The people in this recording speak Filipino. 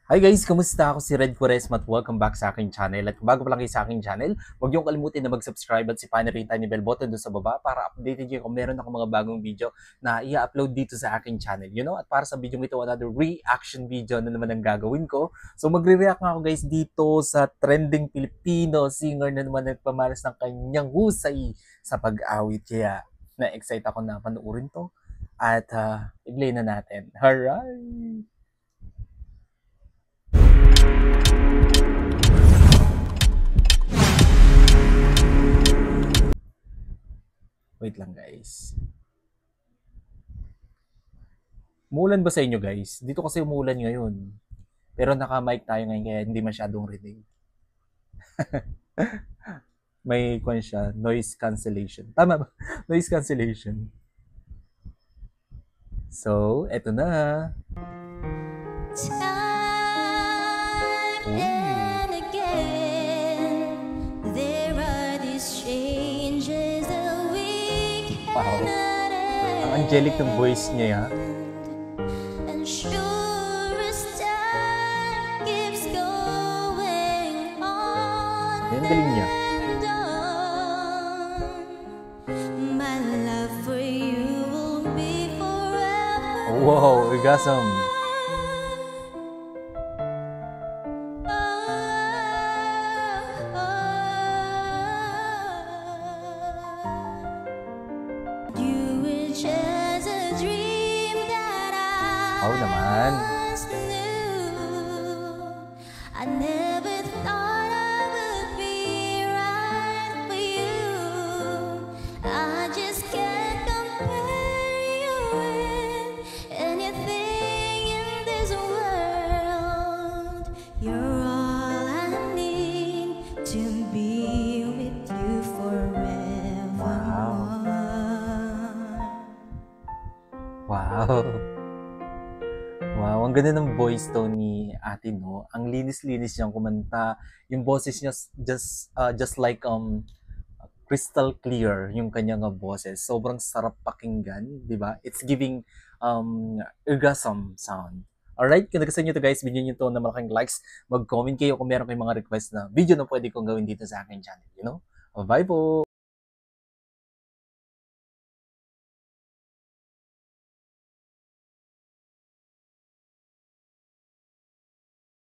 Hi guys, kumusta? Ako si Red Quaresma at welcome back sa aking channel. At kung bago pa lang kayo sa aking channel, huwag niyong kalimutan na mag-subscribe at si-pan rin tiny bell button doon sa baba para updated kayo kung meron ako mga bagong video na i-upload dito sa aking channel. At para sa video ito, another reaction video na naman ang gagawin ko. So magre-react nga ako guys dito sa trending Filipino singer na naman nagpamalas ng kanyang husay sa pag-awit. Kaya na-excite ako na panoorin to at i-play na natin. Alright! Wait lang guys. Umulan ba sa inyo guys? Dito kasi umulan ngayon. Pero naka-mic tayo ngayon kaya hindi masyadong rinig. May kwan siya, noise cancellation. Tama ba? Noise cancellation. So, eto na. Time and again, there are these changes that we Wow. cannot Ang angelic ng voice niya ya. And sure as time keeps going on Yan, galing niya. and on, my love for you will be forever. Wow, orgasm. You were just a dream that I Wow naman. once knew. I never thought I would be right for you. I just can't compare you with anything in this world. You're all I need to be with you forevermore. Wow. Wow, ang ganda ng voice tone ni ate, no? Ang linis-linis niyang kumanta. Yung boses niya just like crystal clear yung kanyang boses. Sobrang sarap pakinggan, di ba? It's giving orgasm sound. Alright, kung nagustuhan nyo to guys, bigyan nyo to ng malaking likes. Mag-comment kayo kung meron kayong mga request na video na pwede kong gawin dito sa aking channel, Bye po!